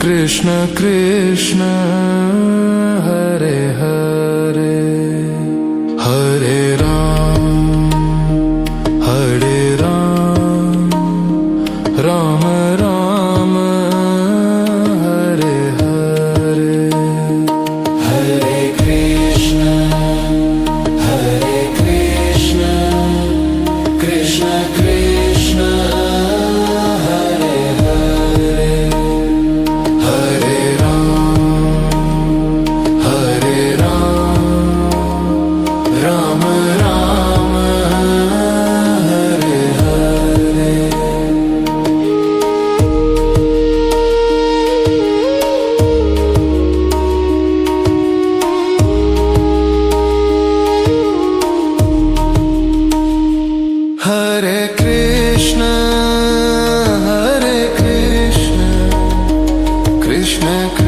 Krishna Krishna Hare Hare Hare Ram Ram Ram Hare Hare Hare Krishna Krishna Krishna Hare Hare Hare Ram Ram Ram Hare Hare Hare Krishna Krishna Krishna